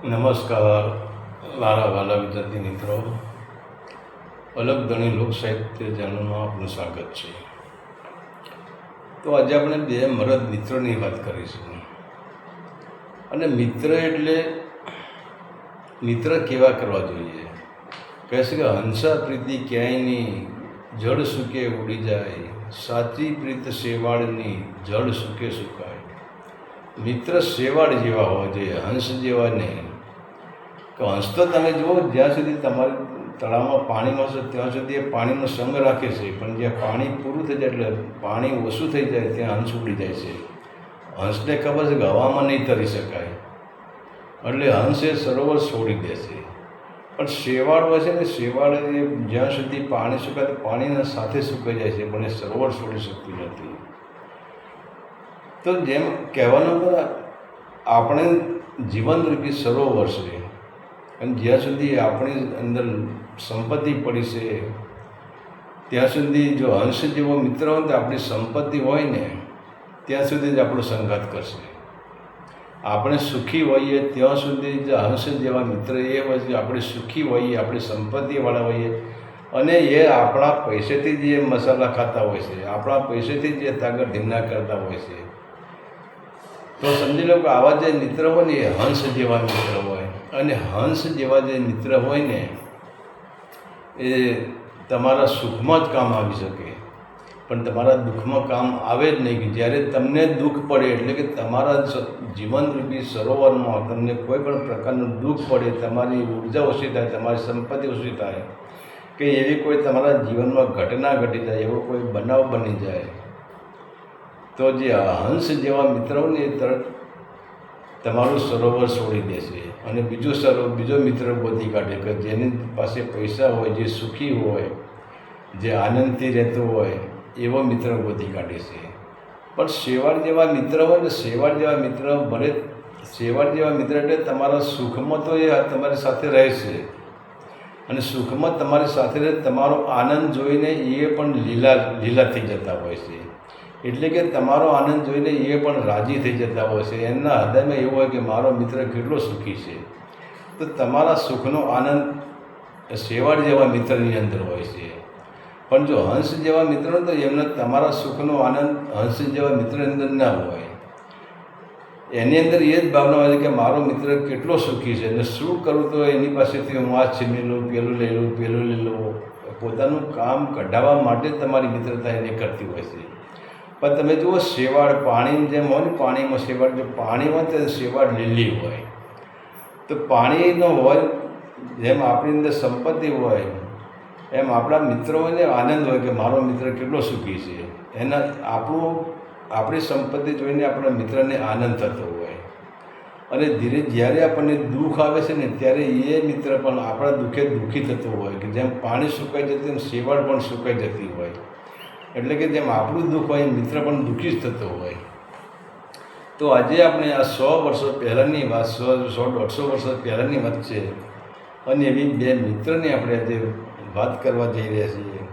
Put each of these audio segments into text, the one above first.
નમસ્કાર મારા વાલા વિદ્યાર્થી મિત્રો, અલગ ધણી લોક સાહિત્ય ચેનલમાં આપનું સ્વાગત છે. તો આજે આપણે બે મરદ મિત્રોની વાત કરીશું. અને મિત્ર એટલે મિત્ર કેવા કરવા જોઈએ? કહે છે કે હંસા પ્રીતિ ક્યાંય નહીં, જળ સૂકે ઉડી જાય, સાચી પ્રીત શેવાળની જળ સૂકે સુકાય. મિત્ર શેવાળ જેવા હોવા જોઈએ, હંસ જેવા નહીં. તો હંસ તો તમે જુઓ, જ્યાં સુધી તમારે તળાવમાં પાણીમાં હશે ત્યાં સુધી એ પાણીનો સંગ રાખે છે, પણ જ્યાં પાણી પૂરું થઈ જાય એટલે પાણી ઓછું થઈ જાય ત્યાં હંસ ઉડી જાય છે. હંસને ખબર છે કે હવામાં નહીં તરી શકાય, એટલે હંસ એ સરોવર છોડી દેશે. પણ શેવાળ હોય છે ને, શેવાળ એ જ્યાં સુધી પાણી સુકાય તો પાણીના સાથે સુકાઈ જાય છે, પણ એ સરોવર છોડી શકતી નથી. તો જેમ કહેવાનું કે આપણે જીવનરૂપી સરોવર છે, અને જ્યાં સુધી આપણી અંદર સંપત્તિ પડી છે ત્યાં સુધી જો હંસ જેવો મિત્ર હોય તો આપણી સંપત્તિ હોય ને ત્યાં સુધી જ આપણો સંઘાત કરશે. આપણે સુખી હોઈએ ત્યાં સુધી જ હંસ જેવા મિત્ર એ હોય છે. આપણે સુખી હોઈએ, આપણી સંપત્તિવાળા હોઈએ, અને એ આપણા પૈસેથી જ એ મસાલા ખાતા હોય છે, આપણા પૈસેથી જ એ તાગર ધીમના કરતા હોય છે. તો સમજી લો કે આવા જે મિત્ર હોય ને એ હંસ જેવા મિત્ર હોય. અને હંસ જેવા જે મિત્ર હોય ને એ તમારા સુખમાં જ કામ આવી શકે, પણ તમારા દુઃખમાં કામ આવે જ નહીં. કે જ્યારે તમને દુઃખ પડે એટલે કે તમારા જીવનરૂપી સરોવરમાં તમને કોઈ પણ પ્રકારનું દુઃખ પડે, તમારી ઉર્જા ઓછી થાય, તમારી સંપત્તિ ઓછી થાય, કે એવી કોઈ તમારા જીવનમાં ઘટના ઘટી જાય, એવો કોઈ બનાવ બની જાય, તો જે હંસ જેવા મિત્રોને તરત તમારું સરોવર છોડી દેશે અને બીજો મિત્ર ગોતી કાઢે કે જેની પાસે પૈસા હોય, જે સુખી હોય, જે આનંદથી રહેતો હોય, એવો મિત્ર ગોતી કાઢે છે. પણ શેવાળ જેવા મિત્ર હોય ને, શેવાળ જેવા મિત્ર એટલે તમારા સુખમાં તો એ તમારી સાથે રહે છે, અને સુખમાં તમારી સાથે રહે, તમારો આનંદ જોઈને એ પણ લીલા થઈ જતા હોય છે. એટલે કે તમારો આનંદ જોઈને એ પણ રાજી થઈ જતા હોય છે. એમના હૃદયમાં એવું હોય કે મારો મિત્ર કેટલો સુખી છે. તો તમારા સુખનો આનંદ શેવાળ જેવા મિત્રની અંદર હોય છે. પણ જો હંસ જેવા મિત્રો તો એમને તમારા સુખનો આનંદ હંસ જેવા મિત્રની અંદર ના હોય. એની અંદર એ જ ભાવના હોય છે કે મારો મિત્ર કેટલો સુખી છે, અને શું કરું તો એની પાસેથી હું આ છીની લઉં, પેલું લઈ લઉં. પોતાનું કામ કઢાવવા માટે તમારી મિત્રતા એને કરતી હોય છે. પણ તમે જુઓ, શેવાળ પાણીની જેમ હોય ને, પાણીમાં શેવાળ, જો પાણી હોય તો શેવાળ લીલી હોય. તો પાણીનો હોય જેમ આપણી અંદર સંપત્તિ હોય, એમ આપણા મિત્રો હોય ને આનંદ હોય કે મારો મિત્ર કેટલો સુખી છે. આપણી સંપત્તિ જોઈને આપણા મિત્રને આનંદ થતો હોય. અને જ્યારે આપણને દુઃખ આવે છે ને ત્યારે એ મિત્ર પણ આપણા દુઃખે દુઃખી થતો હોય, કે જેમ પાણી સુકાઈ જતું એમ શેવાળ પણ સુકાઈ જતી હોય. એટલે કે જેમ આપણું દુઃખ હોય મિત્ર પણ દુઃખી જ થતો હોય. તો આજે આપણે આ 100 વર્ષો પહેલાંની વાત, 100-150 વર્ષ પહેલાંની વાત છે, અને એવી બે મિત્રની આપણે આજે વાત કરવા જઈ રહ્યા છીએ.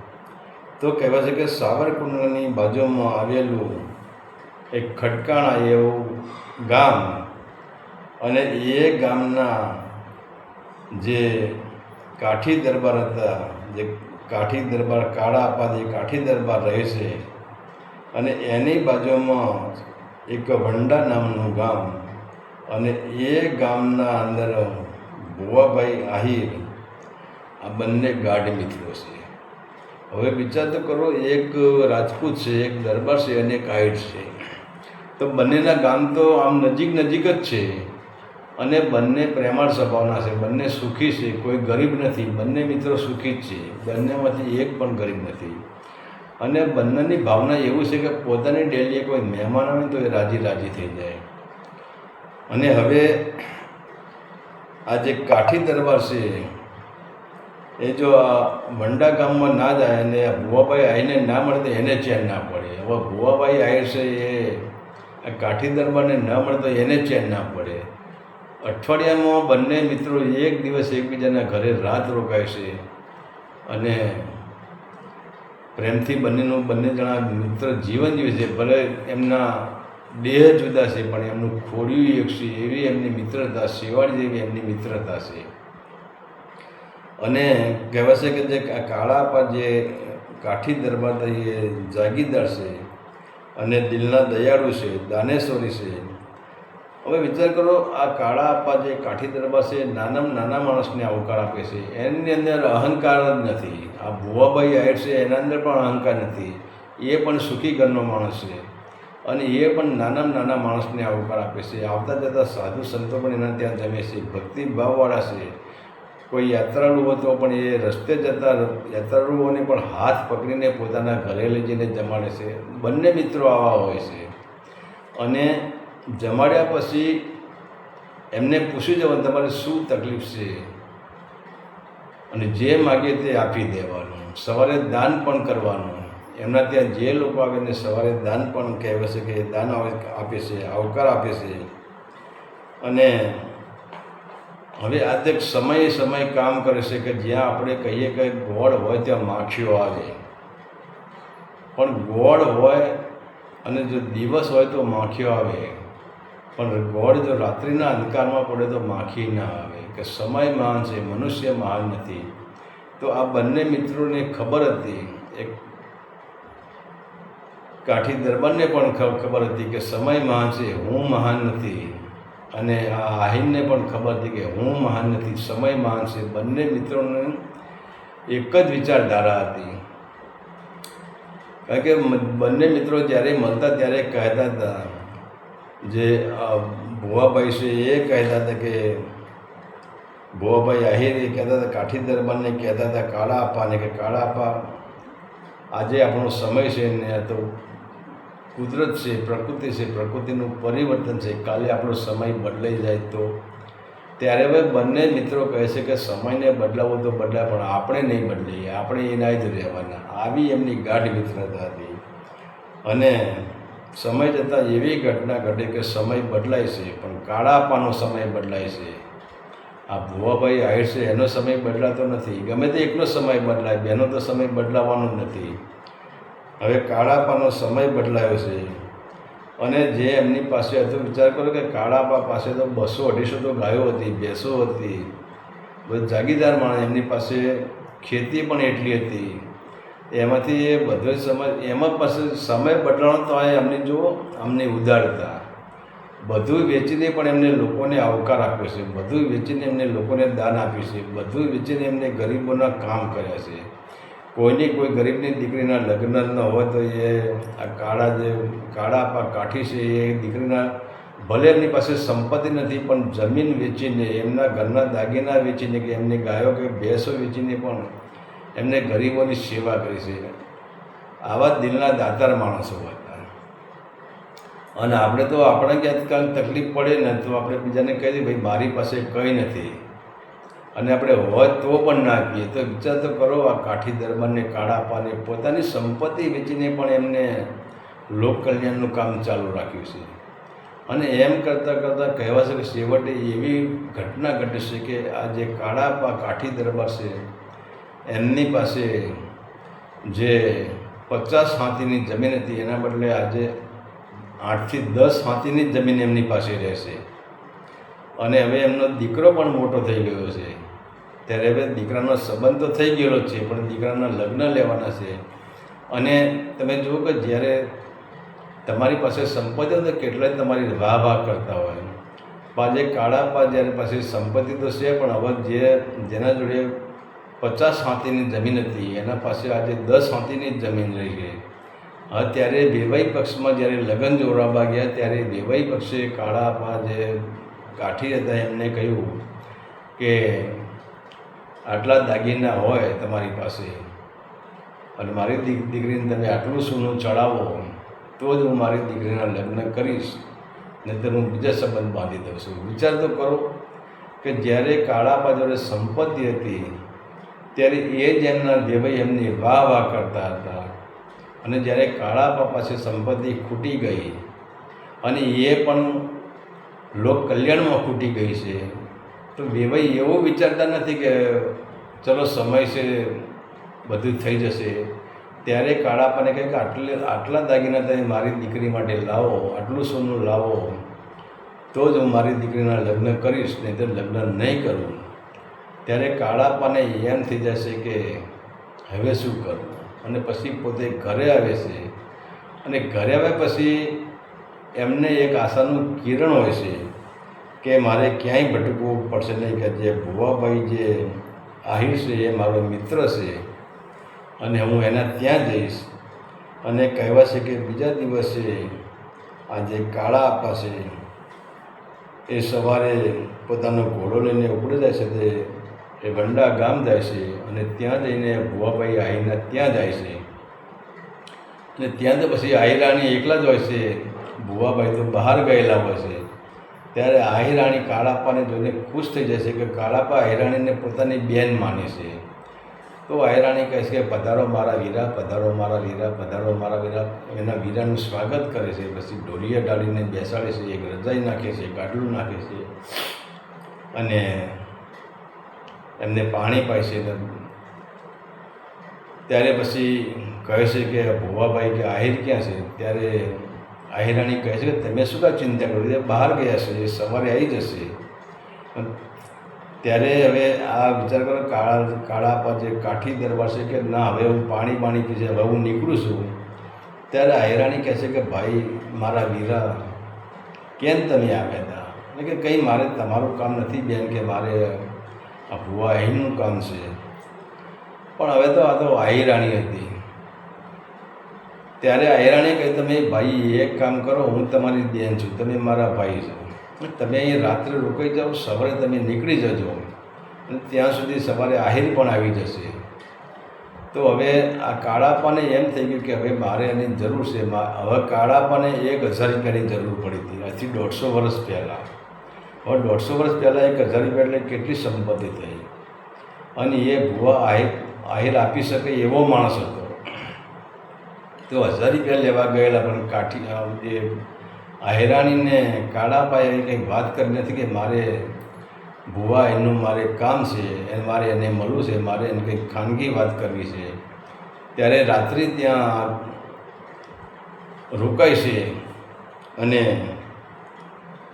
તો કહેવાય છે કે સાવરકુંડલાની બાજુમાં આવેલું એક ખટકાણા એવું ગામ, અને એ ગામના જે કાઠી દરબાર હતા, જે કાઠી દરબાર, કાળા અપાદી કાઠી દરબાર રહે છે, અને એની બાજુમાં એક વંડા નામનું ગામ, અને એ ગામના અંદર ભુવાભાઈ આહિર, આ બંને ગાઢ મિત્રો છે. હવે વિચાર તો કરો, એક રાજપૂત છે, એક દરબાર છે, અને એક આહિર છે. તો બંનેના ગામ તો આમ નજીક જ છે, અને બંને પ્રેમાળ સ્વભાવના છે, બંને સુખી છે, કોઈ ગરીબ નથી, બંને મિત્રો સુખી જ છે, બંનેમાંથી એક પણ ગરીબ નથી. અને બંનેની ભાવના એવું છે કે પોતાની ડેલીએ કોઈ મહેમાન આવે તો એ રાજી થઈ જાય. અને હવે આ જે કાઠી દરબાર છે એ જો આ વંડા ગામમાં ના જાય અને ભુવાભાઈ આવીને ના મળે તો એને ચેન ના પડે. હવે ભુવાભાઈ આહિર છે એ આ કાઠી દરબારને ન મળે તો એને ચેન ના પડે. અઠવાડિયામાં બંને મિત્રો એક દિવસ એકબીજાના ઘરે રાત રોકાય છે, અને પ્રેમથી બંને જણા મિત્ર જીવન જીવે છે. ભલે એમના દેહ જુદા છે પણ એમનું ખોડિયું એક છે, એવી એમની મિત્રતા, શેવાળ જેવી એમની મિત્રતા છે. અને કહેવાય છે કે જે કાળા આપા જે કાઠી દરબાર એ જાગીરદાર છે અને દિલના દયાળુ છે, દાનેશ્વરી છે. હવે વિચાર કરો, આ કાળા આપા જે કાઠી દરબાર છે નાનામાં નાના માણસને આવકાર આપે છે. એની અંદર અહંકાર જ નથી. આ ભુવાભાઈ આહિર છે એના અંદર પણ અહંકાર નથી. એ પણ સુખી ઘરનો માણસ છે અને એ પણ નાનામાં નાના માણસને આવકાર આપે છે. આવતા જતા સાધુ સંતો પણ એના ત્યાં જમે છે, ભક્તિભાવવાળા છે. કોઈ યાત્રાળુ હોય તો પણ એ રસ્તે જતા યાત્રાળુઓને પણ હાથ પકડીને પોતાના ઘરે લઈ જઈને જમાડે છે. બંને મિત્રો આવા હોય છે. અને જમાડ્યા પછી એમને પૂછી જવાનું તમારે શું તકલીફ છે, અને જે માગે તે આપી દેવાનું. સવારે દાન પણ કરવાનું. એમના ત્યાં જે લોકો આવે ને સવારે દાન પણ કહેવાય છે કે દાન આપે છે, આવકાર આપે છે. અને હવે આ તે સમય કામ કરે છે કે જ્યાં આપણે કહીએ કે ગોળ હોય ત્યાં માખીઓ આવે, પણ ગોળ હોય અને જો દિવસ હોય તો માખીઓ આવે, પણ ગોળ જો રાત્રિના અંધકારમાં પડે તો માખી ના આવે. કે સમય મહાન છે, મનુષ્ય મહાન નથી. તો આ બંને મિત્રોને ખબર હતી, એક કાઠી દરબારને પણ ખબર હતી કે સમય મહાન છે, હું મહાન નથી. અને આ આહિરને પણ ખબર હતી કે હું મહાન નથી, સમય મહાન છે. બંને મિત્રોને એક જ વિચારધારા હતી. કારણ કે બંને મિત્રો જ્યારે મળતા ત્યારે કહેતા હતા, જે ભુવાભાઈ છે એ કહેતા હતા કે ભુવાભાઈ આહિર એ કહેતા હતા કાઠી દરબારને કહેતા હતા કાળા આપાને કે કાળા આપા, આજે આપણો સમય છે ને આ તો કુદરત છે, પ્રકૃતિ છે, પ્રકૃતિનું પરિવર્તન છે, કાલે આપણો સમય બદલાઈ જાય તો. ત્યારે હવે બંને મિત્રો કહે છે કે સમયને બદલાવો તો બદલાય, પણ આપણે નહીં બદલીએ, આપણે એના જ રહેવાના. આવી એમની ગાઢ મિત્રતા હતી. અને સમય જતાં એવી ઘટના ઘટે કે સમય બદલાય છે, પણ કાળા આપાનો સમય બદલાય છે. આ ભુવાભાઈ આહિર છે એનો સમય બદલાતો નથી. ગમે તે એકનો સમય બદલાય, બેનો તો સમય બદલાવાનો જ નથી. હવે કાળા આપાનો સમય બદલાયો છે. અને જે એમની પાસે હતું, વિચાર કરો કે કાળા આપા પાસે તો 200-250 તો ગાયો હતી, ભેંસો હતી, બધું જાગીરદાર માણસ. એમની પાસે ખેતી પણ એટલી હતી. એમાંથી એ બધો સમય એમાં પાસે સમય બદલાવાનો તો એમને જુઓ, અમને ઉદારતા. બધું વેચીને પણ એમને લોકોને આવકાર આપ્યો છે, બધું વેચીને એમને લોકોને દાન આપ્યું છે, બધું વેચીને એમને ગરીબોના કામ કર્યા છે. કોઈની કોઈ ગરીબની દીકરીના લગ્ન ન હોય તો એ આ કાળા આપા કાઠી છે એ દીકરીના, ભલે એમની પાસે સંપત્તિ નથી પણ જમીન વેચીને, એમના ઘરના દાગીના વેચીને, કે એમની ગાયો કે ભેંસો વેચીને પણ એમને ગરીબોની સેવા કરી છે. આવા દિલના દાતાર માણસો હતા. અને આપણે તો આપણે ક્યાંક તકલીફ પડે ને તો આપણે બીજાને કહી દઈએ ભાઈ મારી પાસે કંઈ નથી, અને આપણે હોય તો પણ ના આપીએ. તો વિચાર તો કરો, આ કાઠી દરબારને કાળા આપાને પોતાની સંપત્તિ વેચીને પણ એમને લોક કલ્યાણનું કામ ચાલુ રાખ્યું છે. અને એમ કરતાં કરતાં કહેવા છે કે છેવટે એવી ઘટના ઘટે છે કે આ જે કાળા આપા કાઠી દરબાર છે એમની પાસે જે 50 હાથીની જમીન હતી એના બદલે આજે 8 થી 10 હાથીની જ જમીન એમની પાસે રહેશે. અને હવે એમનો દીકરો પણ મોટો થઈ ગયો છે. ત્યારે હવે દીકરાનો સંબંધ તો થઈ ગયેલો છે, પણ દીકરાના લગ્ન લેવાના છે. અને તમે જુઓ કે જ્યારે તમારી પાસે સંપત્તિ હોય તો કેટલાય તમારી વાહ કરતા હોય. પણ જે કાળા આપા જ્યારે પાસે સંપત્તિ તો છે, પણ હવે જેના જોડે 50 હાથીની જમીન હતી એના પાસે આજે 10 હાથીની જ જમીન રહી ગઈ. હવે ત્યારે વેવાઈ પક્ષમાં જ્યારે લગ્ન જોડાવા ગયા ત્યારે વેવાઈ પક્ષે કાળા આપા જે કાઠી હતા એમને કહ્યું કે આટલા દાગીના હોય તમારી પાસે અને મારી દીકરીને તમે આટલું સોનું ચડાવો તો જ હું મારી દીકરીના લગ્ન કરીશ, નહીં હું બીજા સંબંધ બાંધી દઉં છું. વિચાર તો કરો કે જ્યારે કાળા આપા જોડે સંપત્તિ હતી ત્યારે એ જ એમના વેવાઈ એમની વાહ કરતા હતા. અને જ્યારે કાળા આપા પાસે સંપત્તિ ખૂટી ગઈ અને એ પણ લોક કલ્યાણમાં ખૂટી ગઈ છે, તો વેવાઈ એવું વિચારતા નથી કે ચલો સમય છે બધું થઈ જશે, ત્યારે કાળાપાને કહે કે આટલા દાગીના તમે મારી દીકરી માટે લાવો, આટલું સોનું લાવો તો જ હું મારી દીકરીના લગ્ન કરીશ, નહીં તો લગ્ન નહીં કરું. ત્યારે કાળાપાને એમ થઈ જશે કે હવે શું કરવું, અને પછી પોતે ઘરે આવે છે. અને ઘરે આવ્યા પછી એમને એક આશાનું કિરણ હોય છે કે મારે ક્યાંય ભટકવું પડશે નહીં, કે જે ભુવાભાઈ જે આહિર છે એ મારો મિત્ર છે અને હું એના ત્યાં જઈશ. અને કહેવાશે કે બીજા દિવસે આ જે કાળા આપા છે એ સવારે પોતાનો ઘોડો લઈને ઉપડી જાય છે, એ વંડા ગામ જાય છે અને ત્યાં જઈને ભુવાભાઈ આહિરના ત્યાં જાય છે. અને ત્યાં તો પછી આહિરાણી એકલા જ હોય છે, ભુવાભાઈ તો બહાર ગયેલા હોય છે. ત્યારે આહિરાણી કાળાપાને જોઈને ખુશ થઈ જશે કે કાળાપા આહિરાણીને પોતાની બેન માને છે. તો આહિરાણી કહે છે કે પધારો મારા વીરા, પધારો મારા વીરા, પધારો મારા વીરા. એના વીરાનું સ્વાગત કરે છે. પછી ઢોલિયા ડાળીને બેસાડે છે, એક રજાઈ નાખે છે, ગાડલું નાખે છે અને એમને પાણી પાય છે. ત્યારે પછી કહે છે કે ભુવાભાઈ કે આહિર ક્યાં છે? ત્યારે આહિરાણી કહે છે કે તમે શું કાંઈ ચિંતા કરો, એ બહાર ગયા છે, એ સવારે આવી જશે. ત્યારે હવે આ વિચાર કરો, કાળાપા જે કાઠી દરબાર છે કે ના હવે હું પાણી પીશે, હવે હું નીકળું છું. ત્યારે આહિરાણી કહે છે કે ભાઈ મારા વીરા કેમ તમે આવ્યા હતા? એટલે કે કંઈ મારે તમારું કામ નથી બેન, કે મારે આ ભુવા આહિરનું કામ છે. પણ હવે તો આ તો આહિરાણી હતી. ત્યારે આહિરાણીએ કહ્યું તમે ભાઈ એક કામ કરો, હું તમારી બેન છું, તમે મારા ભાઈ છો, તમે અહીં રાત્રે રોકાઈ જાઓ, સવારે તમે નીકળી જજો અને ત્યાં સુધી સવારે આહિર પણ આવી જશે. તો હવે આ કાળાપાને એમ થઈ ગયું કે હવે મારે એની જરૂર છે. હવે કાળાપાને 1000 રૂપિયાની જરૂર પડી હતી, આજથી 150 વર્ષ પહેલાં. હવે 150 વર્ષ પહેલાં 1000 રૂપિયા એટલે કેટલી સંપત્તિ થઈ, અને એ ભુવા આહિર આપી શકે એવો માણસ હતો. તો 1000 રૂપિયા લેવા ગયેલા, પણ કાઠી જે આહિરાણીને કાળાપાએ એવી કંઈક વાત કરી નથી કે મારે ભુવા એનું મારે કામ છે, મારે એને મળવું છે, મારે એને કંઈક ખાનગી વાત કરવી છે. ત્યારે રાત્રિ ત્યાં રોકાય છે અને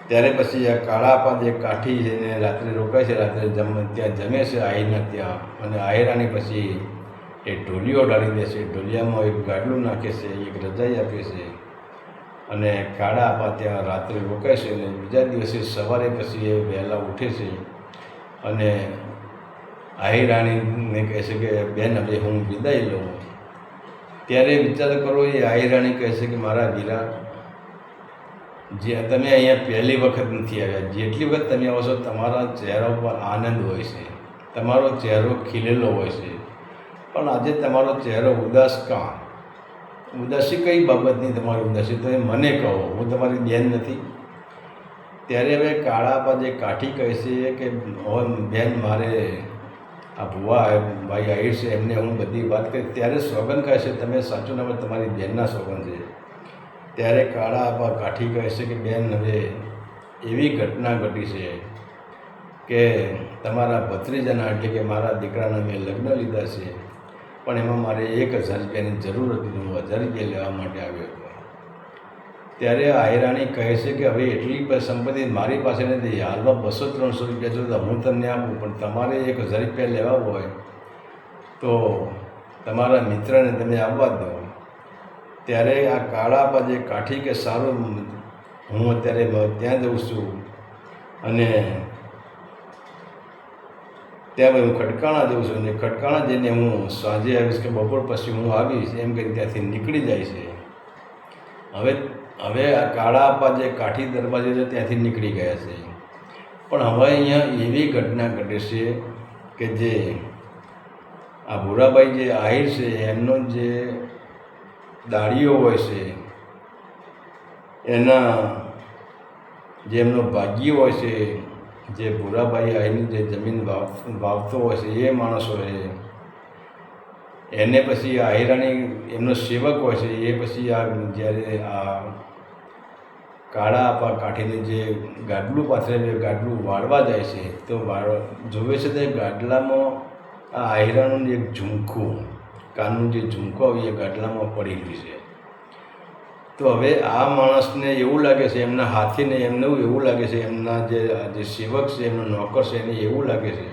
ત્યારે પછી આ કાળાપા જે કાઠી છે એને રાત્રે રોકાય છે, રાત્રે ત્યાં જમે છે આહિરના ત્યાં. અને આહિરાણી પછી એ ઢોલિયો ડાળી દે છે, ઢોલિયામાં એક ગાડલું નાખે છે, એક રજાઈ આપે છે અને કાળાપા ત્યાં રાત્રે રોકાય છે. અને બીજા દિવસે સવારે પછી એ વહેલા ઉઠે છે અને આહિરાણીને કહે છે કે બેન હવે હું વિદાય લઉં. ત્યારે વિચાર કરો, એ આહિરાણી કહે છે કે મારા વીરા, જે તમે અહીંયા પહેલી વખત નથી આવ્યા, જેટલી વખત તમે આવો છો તમારા ચહેરા ઉપર આનંદ હોય છે, તમારો ચહેરો ખીલેલો હોય છે, પણ આજે તમારો ચહેરો ઉદાસ કાં? ઉદાસી કઈ બાબતની તમારી ઉદાસી? તમે મને કહો, હું તમારી બેન નથી? ત્યારે હવે કાળાપા જે કાઠી કહે છે કે હવે બેન મારે આ ભુવા ભાઈ આહિર છે એમને હું બધી વાત કરી. ત્યારે સોગન કહે છે તમે સાચું નામ તમારી બેનના સોગન છે. ત્યારે કાળાપા કાઠી કહે છે કે બેન હવે એવી ઘટના ઘટી છે કે તમારા ભત્રીજાના એટલે કે મારા દીકરાના મેં લગ્ન લીધા છે, પણ એમાં મારે 1000 રૂપિયાની જરૂર હતી, હું 1000 રૂપિયા લેવા માટે આવ્યો હતો. ત્યારે આહિરાણી કહે છે કે હવે એટલી સંપત્તિ મારી પાસે નથી, હાલમાં 200-300 રૂપિયા જોતા હું તમને આપું, પણ તમારે 1000 રૂપિયા લેવા હોય તો તમારા મિત્રને તમે આવવા દો. ત્યારે આ કાળાપા જે કાઠી કે સારું, હું અત્યારે ત્યાં જઉં છું અને ત્યાં હું ખટકાણા જઉં છું, અને ખટકાણા જઈને હું સાંજે આવીશ કે બપોર પછી હું આવીશ, એમ કરી ત્યાંથી નીકળી જાય છે. હવે આ કાળાપા જે કાઠી દરવાજે છે ત્યાંથી નીકળી ગયા છે. પણ હવે અહીંયા એવી ઘટના ઘટે છે કે જે આ ભૂરાભાઈ જે આહિર છે એમનો જે દાળીઓ હોય છે, એના જે એમનો ભાગ્ય હોય છે, જે ભૂરાભાઈ આહિરની જે જમીન વાવતો હોય છે એ માણસ હોય, એને પછી આહિરાણી એમનો સેવક હોય છે, એ પછી આ જ્યારે આ કાળાપા કાઠીને જે ગાડલું પાથરે ગાડલું વાળવા જાય છે, તો જોવે છે તે ગાડલામાં આ આહિરાનું એક ઝુમખું કાનનું જે ઝુમકો આવી એ ગાડલામાં પડી ગયું છે. તો હવે આ માણસને એવું લાગે છે, એમના હાથીને એમને એવું લાગે છે, એમના જે સેવક છે, એમનો નોકર છે, એને એવું લાગે છે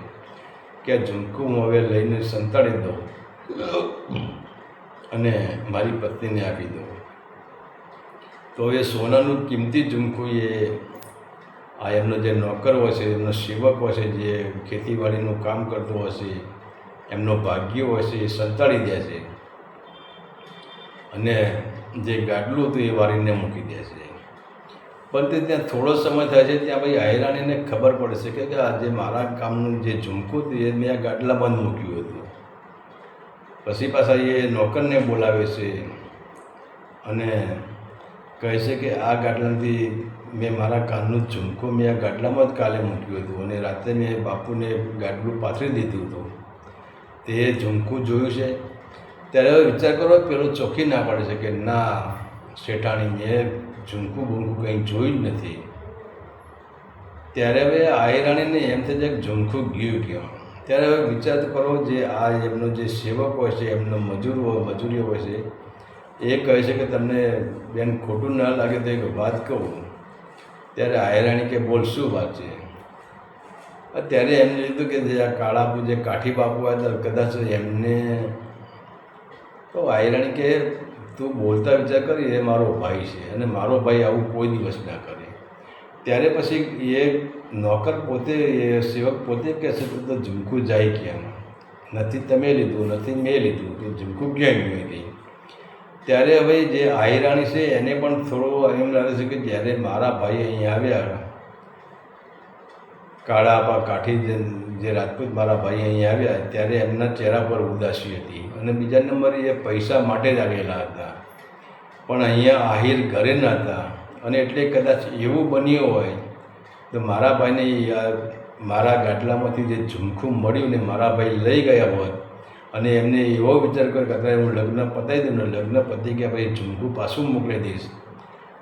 કે આ ઝુમકું હું હવે લઈને સંતાડી દઉં અને મારી પત્નીને આપી દઉં. તો એ સોનાનું કિંમતી ઝુમકું આ એમનો જે નોકર હોય છે, એમનો સેવક હોય છે, જે ખેતીવાડીનું કામ કરતો હશે, એમનો ભાગ્ય હોય છે, એ સંતાડી દે છે અને જે ગાડલું હતું એ વારીને મૂકી દે છે. પણ તે ત્યાં થોડો સમય થાય છે, ત્યાં ભાઈ આયરાણીને ખબર પડે છે કે આ જે મારા કામનું જે ઝુમકું હતું એ મેં આ ગાડલામાં જ મૂક્યું હતું. પછી પાછા એ નોકરને બોલાવે છે અને કહે છે કે આ ગાડલાથી મેં મારા કાનનું ઝુમકું મેં આ ગાડલામાં જ કાલે મૂક્યું હતું અને રાત્રે મેં બાપુને ગાડલું પાથરી દીધું હતું. તે ઝુમકું જોયું છે. ત્યારે હવે વિચાર કરો, પેલો ચોખ્ખી ના પાડે છે કે ના શેઠાણી, મેં ઝુમકું બુમકું કંઈ જોયું જ નથી. ત્યારે હવે આયરાણીને એમ થઈ જાય કે ઝુમકું ગયું ક્યાં. ત્યારે હવે વિચાર કરો, જે આ એમનો જે સેવક હોય છે, એમનો મજૂરીઓ હોય છે, એ કહે છે કે તમને બેન ખોટું ના લાગે તો એક વાત કહું. ત્યારે આયરાણી કે બોલ, શું વાત છે? ત્યારે એમને લીધું કે જે આ કાળાપુ જે કાઠી બાપુ હતા, કદાચ એમને. તો આયરાણી કે તું બોલતા વિચાર કરી, એ મારો ભાઈ છે અને મારો ભાઈ આવું કોઈ દિવસ ના કરે. ત્યારે પછી એ નોકર પોતે, એ સેવક પોતે કહે છે કે તો ઝુમકું જાય ક્યાં? નથી તમે લીધું, નથી મેં લીધું, તો ઝુમકું ક્યાં ગયું ગઈ? ત્યારે હવે જે આયરાણી છે એને પણ થોડું એમ લાગે છે કે જ્યારે મારા ભાઈ અહીંયા આવ્યા, કાળા કાઠી જે રાજપૂત મારા ભાઈ અહીંયા આવ્યા, ત્યારે એમના ચહેરા પર ઉદાસી હતી અને બીજા નંબરે એ પૈસા માટે જ આવેલા હતા, પણ અહીંયા આહિર ઘરે ન હતા. અને એટલે કદાચ એવું બન્યું હોય તો મારા ભાઈને મારા ગાડલામાંથી જે ઝુમખું મળ્યું ને મારા ભાઈ લઈ ગયા હોત અને એમને એવો વિચાર કર્યો કે અત્યારે હું લગ્ન પતાવી દઉં ને, લગ્ન પતી ગયા ભાઈ ઝુમખું પાછું મોકલી દઈશ,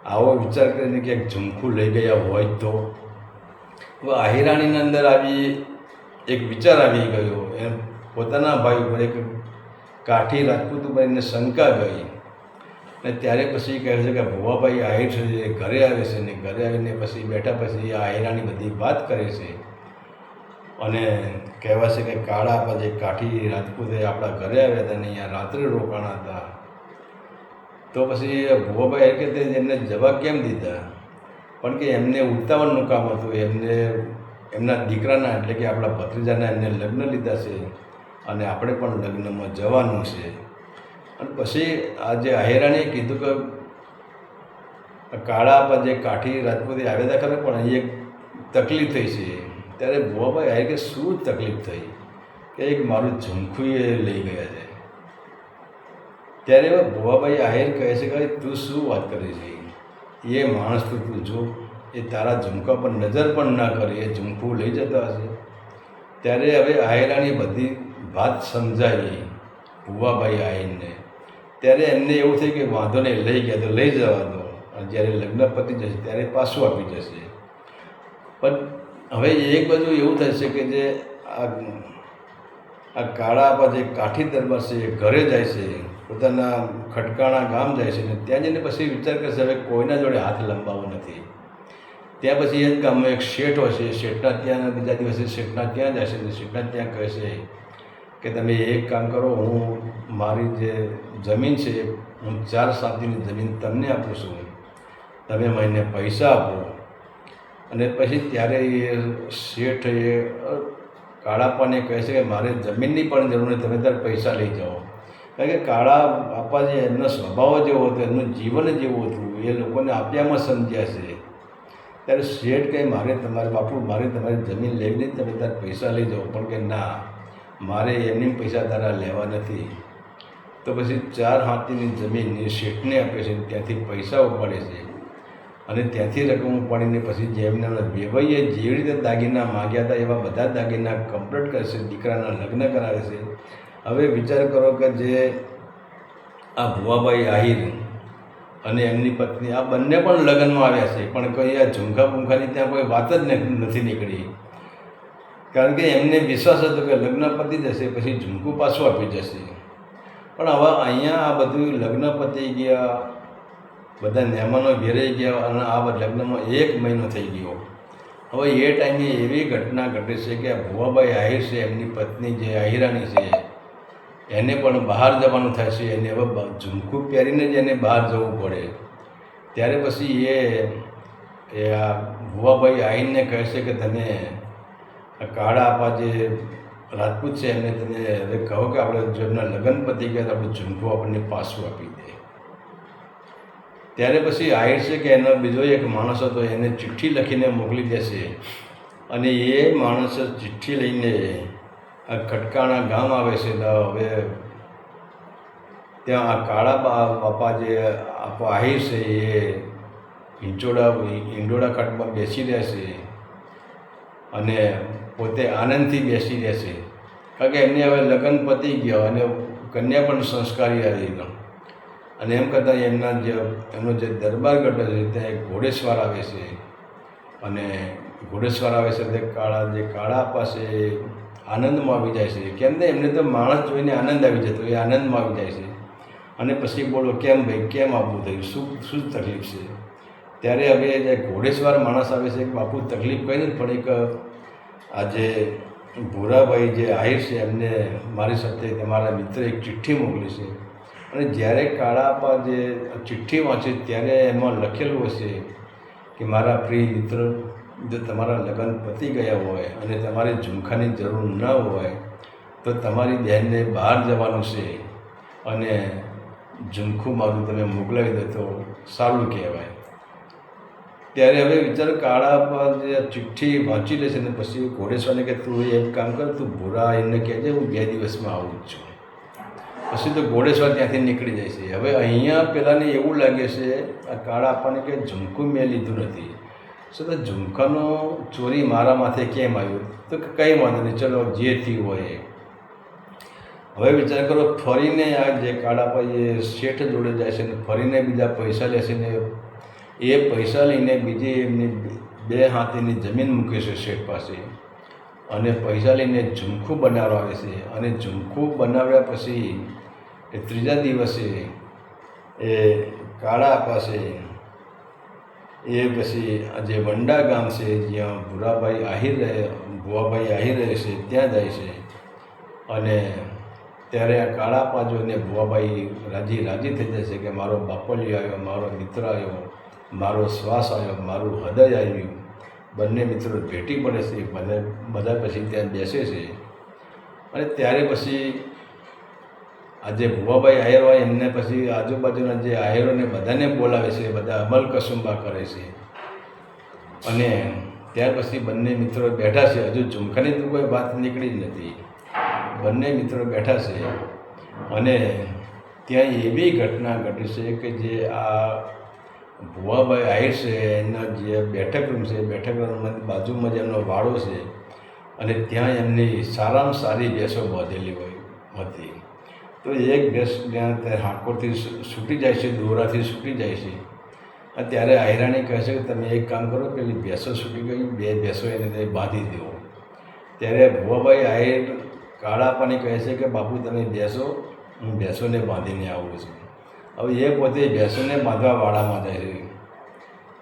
આવો વિચાર કરીને ક્યાંક ઝુમખું લઈ ગયા હોય તો. આહિરાણીની અંદર એક વિચાર આવી ગયો, એમ પોતાના ભાઈ ઉપર એક કાઠી રાજપૂત ઉપર એને શંકા ગઈ. અને ત્યારે પછી કહે છે કે ભુવાભાઈ આહિર છે, એ ઘરે આવે છે ને ઘરે આવીને પછી બેઠા પછી આ આહિરાણી બધી વાત કરે છે અને કહેવાય છે કે કાળા આપણા જે કાઠી રાજપૂત આપણા ઘરે આવ્યા હતા ને અહીંયા રાત્રે રોકાણા હતા. તો પછી ભુવાભાઈ કે તે એમને જવાબ કેમ દીધા? પણ કે એમને ઉતાવળનું કામ હતું, એમને એમના દીકરાના એટલે કે આપણા ભત્રીજાના એમને લગ્ન લીધા છે અને આપણે પણ લગ્નમાં જવાનું છે. અને પછી આ જે આહિરાણીએ કીધું કે કાળા આપણા જે કાઠી રાજપૂતે આવ્યા હતા ખરે, પણ અહીં એક તકલીફ થઈ છે. ત્યારે ભુવાભાઈ આહિર કે શું તકલીફ થઈ? કે એક મારું ઝુમખું એ લઈ ગયા છે. ત્યારે ભુવાભાઈ આહિર કહે છે કે તું શું વાત કરે છે? એ માણસ તો તું જો, એ તારા ઝુમકા પર નજર પણ ના કરે, એ ઝુમખું લઈ જતા હશે. ત્યારે હવે આહિરાણી બધી વાત સમજાવી ભુવાભાઈ આહિરને. ત્યારે એમને એવું થયું કે વાંધો નહીં, લઈ ગયા તો લઈ જવા દો, જ્યારે લગ્ન પતી જશે ત્યારે પાછું આપી જશે. પણ હવે એક બાજુ એવું થશે કે જે આ કાળા આપણા જે કાઠી દરબાર છે એ ઘરે જાય છે, પોતાના ખટકાણા ગામ જાય છે ને ત્યાં જઈને પછી વિચાર કરશે હવે કોઈના જોડે હાથ લંબાવવો નથી. ત્યાં પછી એ જ ગામમાં એક શેઠ હોય છે, શેઠના ત્યાં બીજા દિવસે શેઠના ત્યાં જશે ને શેઠના ત્યાં કહેશે કે તમે એક કામ કરો, હું મારી જે જમીન છે હું 4 સાતીની જમીન તમને આપું છું, તમે મને પૈસા આપો. અને પછી ત્યારે એ શેઠ એ કાળાપાને કહે છે કે મારે જમીનની પણ જરૂર નથી, તમે ત્યારે પૈસા લઈ જાઓ. કારણ કે કાળા આપા જે એમનો સ્વભાવ જેવો હતો, એમનું જીવન જેવું હતું, એ લોકોને આપ્યામાં સમજ્યા છે. ત્યારે શેઠ કહે મારે તમારે બાપુ મારે તમારી જમીન લેવી નથી, તમે ત્યારે પૈસા લઈ જાઓ. પણ કે ના, મારે એમની પૈસા તારા લેવા નથી. તો પછી 4 હાથીની જમીન એ શેઠને આપે છે, ત્યાંથી પૈસા ઉપાડે છે અને ત્યાંથી રકમ ઉપાડીને પછી જેમને વેવાઈએ જેવી રીતે દાગીના માગ્યા હતા એવા બધા દાગીના કમ્પ્લીટ કરશે, દીકરાના લગ્ન કરાવે છે. હવે વિચાર કરો કે જે આ ભુવાભાઈ આહિર અને એમની પત્ની આ બંને પણ લગ્નમાં આવ્યા છે, પણ કોઈ આ ઝુમખા બુમખાની ત્યાં કોઈ વાત જ નથી નીકળી. કારણ કે એમને વિશ્વાસ હતો કે લગ્ન પતી જશે પછી ઝુમકું પાછું આપી જશે. પણ હવે અહીંયા આ બધું લગ્ન પતી ગયા, બધા મહેમાનો ઘેરાઈ ગયા અને આ લગ્નમાં 1 મહિનો થઈ ગયો. હવે એ ટાઈમે એવી ઘટના ઘટે છે કે ભુવાભાઈ આહિર છે, એમની પત્ની જે આહિરાની છે, એને પણ બહાર જવાનું થાય છે. એને હવે ઝુમકું પહેરીને જ એને બહાર જવું પડે. ત્યારે પછી એ આ ભુવાભાઈ આહિરને કહે છે કે તમે કાળા આપા જે રાજપૂત છે એમને તમે હવે કહો કે આપણે જો એમના લગ્ન પતી ગયા તો આપણે ઝુમકું આપણને પાછું આપી દે. ત્યારે પછી આહિર છે કે એનો બીજો એક માણસ હતો, એને ચિઠ્ઠી લખીને મોકલી દેશે અને એ માણસ ચિઠ્ઠી લઈને આ ખટકાણા ગામ આવે છે. તો હવે ત્યાં આ કાળા બાપા જે આહિર છે એ ઈંડોળા ખાટમાં બેસી રહેશે અને પોતે આનંદથી બેસી રહેશે, કારણ કે એમને હવે લગ્ન પતી ગયા અને કન્યા પણ સંસ્કારી આવી ગયો. અને એમ કરતાં એમનો જે દરબાર ગઢ છે ત્યાં એક ઘોડેસવાર આવે છે અને ઘોડેસવાર આવે છે તે કાળા પાસે આનંદમાં આવી જાય છે. કેમ ને એમને તો માણસ જોઈને આનંદ આવી જતો, એ આનંદમાં આવી જાય છે. અને પછી બોલો કેમ ભાઈ, કેમ આવું થયું, શું તકલીફ છે? ત્યારે હવે જે ઘોડેસવાર માણસ આવે છે કે બાપુ તકલીફ કંઈ નથી, પણ એક આજે ભૂરાભાઈ જે આહિર છે એમને મારી સાથે તમારા મિત્રે એક ચિઠ્ઠી મોકલી છે. અને જ્યારે કાળાપા જે ચિઠ્ઠી વાંચે ત્યારે એમાં લખેલું હશે કે મારા પ્રિય મિત્ર, જો તમારા લગ્ન પતી ગયા હોય અને તમારે ઝુમખાની જરૂર ન હોય તો તમારી બહેનને બહાર જવાનું છે અને ઝુમખું મારું તમે મોકલાવી દો તો સારું કહેવાય. ત્યારે હવે વિચાર કાળાપા જે ચિઠ્ઠી વાંચી લે છે ને પછી ઘોડેસવારને કે તું એક કામ કર, તું ભૂરા એને કહેજે હું 2 દિવસમાં આવું જ છું. પછી તો ઘોડેસવાર ત્યાંથી નીકળી જાય છે. હવે અહીંયા પેલાને એવું લાગે છે આ કાળા આપવાને કે ઝુમખું મેં લીધું નથી, છતાં ઝુમખાનો ચોરી મારા માથે કેમ આવ્યું? તો કંઈ વાંધો નહીં, ચલો જે થયું હોય. હવે વિચાર કરો, ફરીને આ જે કાળાપા એ શેઠ જોડે જાય છે ને ફરીને બીજા પૈસા લે છે ને એ પૈસા લઈને બીજી એમની 2 હાથીની જમીન મૂકે છે શેઠ પાસે અને પૈસા લઈને ઝુમખું બનાવવા આવે છે. અને ઝુમખું બનાવ્યા પછી એ 3જા દિવસે એ કાળા પાસે એ પછી આ જે વંડા ગામ છે જ્યાં ભુવાભાઈ આહિર રહે છે ત્યાં જાય છે. અને ત્યારે આ કાળા પાજોને ભુવાભાઈ રાજી થઈ જાય છે કે મારો બાપલિયો આવ્યો, મારો મિત્ર આવ્યો, મારો શ્વાસ આવ્યો, મારું હૃદય આવ્યું. બંને મિત્રો ભેટી પડે છે, બધા પછી ત્યાં બેસે છે. અને ત્યારે પછી આજે ભુવાભાઈ આહિર હોય એમને પછી આજુબાજુના જે આહિરોને બધાને બોલાવે છે, બધા અમલ કસુંબા કરે છે. અને ત્યાર પછી બંને મિત્રો બેઠા છે. હજુ ઝુમખાની તો કોઈ વાત નીકળી જ નથી. બંને મિત્રો બેઠા છે અને ત્યાં એવી ઘટના ઘટી છે કે જે આ ભુવાભાઈ આહિર છે એના જે બેઠક રૂમ છે, બેઠક રૂમની બાજુમાં જ એમનો વાડો છે અને ત્યાં એમની સારામાં સારી ભેંસો બાંધેલી હતી. તો એક ભેંસ ત્યાં હાંકોરથી છૂટી જાય છે, દોરાથી છૂટી જાય છે. અને ત્યારે આહિરાણી કહે છે કે તમે એક કામ કરો, પેલી ભેંસો છૂટી ગઈ, 2 ભેંસો એને બાંધી દો. ત્યારે ભુવાભાઈ આહિર કાળાપાને કહે છે કે બાપુ તમે બેસો, હું ભેંસોને બાંધીને આવું છું. હવે એ પોતે ભેંસોને બાંધવા વાડામાં જાય છે.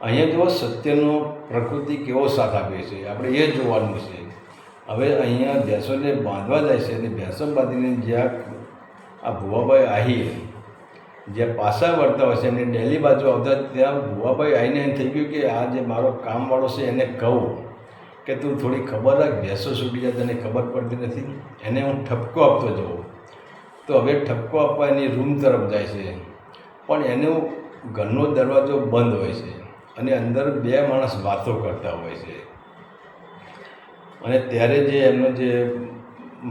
અહીંયા જો સત્યનો પ્રકૃતિ કેવો સાથ આપે છે આપણે એ જોવાનું છે. હવે અહીંયા ભેંસોને બાંધવા જાય છે અને ભેંસો બાંધીને જ્યાં આ ભુવાભાઈ આહિર જ્યાં પાછા વળતા હોય છે એમને ડેલી બાજુ આવતા, ત્યાં ભુવાભાઈ આહીને એમ થઈ ગયું કે આ જે મારો કામવાળો છે એને કહું કે તું થોડી ખબર રાખ, ભેંસો છૂટી જાય તને ખબર પડતી નથી. એને હું ઠપકો આપતો જાઉં. તો હવે ઠપકો આપવા એની રૂમ તરફ જાય છે, પણ એનો ઘરનો દરવાજો બંધ હોય છે અને અંદર 2 માણસ વાતો કરતા હોય છે. અને ત્યારે જે એમનો જે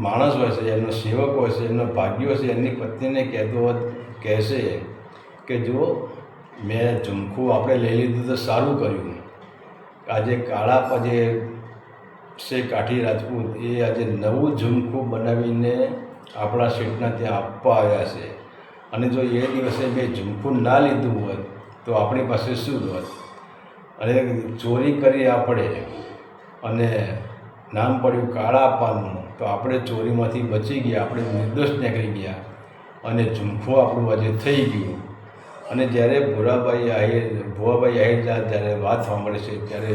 માણસ હોય છે, એમનો સેવક હોય છે, એમનો ભાગ્યો છે, એમની પત્નીને કહેશે કે જો મેં ઝુમખું આપણે લઈ લીધું તો સારું કર્યું. આજે કાળા જે છે કાઠી રાજપૂત એ આજે નવું ઝુમખું બનાવીને આપણા શેઠના ત્યાં આપવા આવ્યા છે. અને જો એ દિવસે મેં ઝુમખું ના લીધું હોત તો આપણી પાસે શું હોત? અને ચોરી કરી આપણે અને નામ પડ્યું કાળા આપવાનું, તો આપણે ચોરીમાંથી બચી ગયા, આપણે નિર્દોષ નીકળી ગયા. અને ઝુમખું આપણું આજે થઈ ગયું. અને જ્યારે ભુવાભાઈ આહિર જ્યારે વાત સાંભળે છે ત્યારે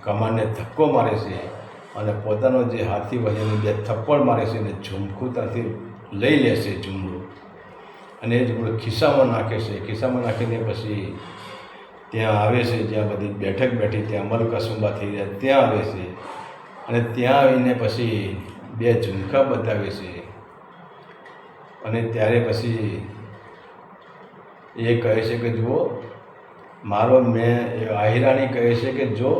કમાનને ધક્કો મારે છે અને પોતાનો જે હાથી હોય એને બે થપ્પડ મારે છે અને ઝુમખું ત્યાંથી લઈ લે છે ઝુમડું, અને એ ઝુમડું ખિસ્સામાં નાખે છે. ખિસ્સામાં નાખીને પછી ત્યાં આવે છે, જ્યાં બધી બેઠક બેઠી ત્યાં મલકસુંબા થઈ રહ્યા ત્યાં આવે છે, અને ત્યાં આવીને પછી બે ઝુમખા બતાવે છે. અને ત્યારે પછી એ કહે છે કે જુઓ મારો આહિરાણી કહે છે કે જો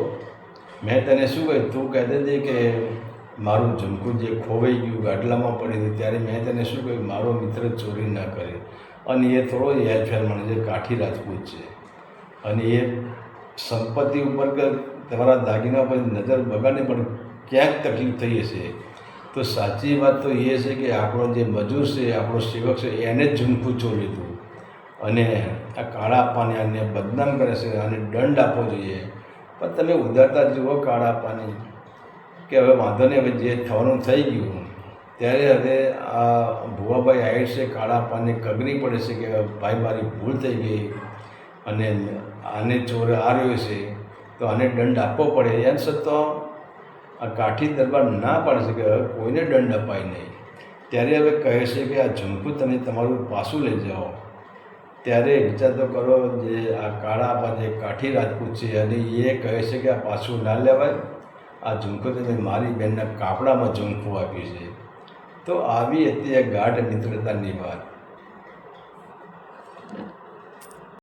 મેં તને શું કહ્યું, તું કહેતી હતી કે મારું ઝુમખું જે ખોવાઈ ગયું ગાડલામાં પડી હતું ત્યારે મેં તને શું કહ્યું, મારો મિત્ર ચોરી ના કરે. અને એ થોડો હેરફેર મને જે કાઠી રાજપૂત છે અને એ સંપત્તિ ઉપર કે તમારા દાગીના પર નજર બગાડને પણ ક્યાંક તકલીફ થઈ હશે. તો સાચી વાત તો એ છે કે આપણો જે મજૂર છે, આપણો સેવક છે, એને જ ઝુમખું ચોર્યું હતું અને આ કાળા પાણી આને બદનામ કરે છે, આને દંડ આપવો જોઈએ. પણ તમે ઉદારતા જુઓ કાળા પાણી કે હવે વાંધો નહીં, હવે જે થવાનું થઈ ગયું. ત્યારે હવે આ ભુવાભાઈ આહિર છે કાળા પાને કગરી પડે છે કે ભાઈ મારી ભૂલ થઈ ગઈ અને આને ચોર આવ્યો છે તો આને દંડ આપવો પડે. એમ છતાં આ કાઠી દરબાર ના પાડે છે કે હવે કોઈને દંડ અપાય નહીં. ત્યારે હવે કહે છે કે આ ઝુમખું તમે તમારું પાછું લઈ જાઓ. ત્યારે વિચાર તો કરો, જે આ કાળા જે કાઠી રાજપૂત છે અને એ કહે છે કે આ પાછું ના લેવાય, આ ઝુમખું તમે મારી બહેનના કાપડામાં ઝુમખું આપ્યું છે. તો આવી હતી આ ગાઢ મિત્રતાની વાત.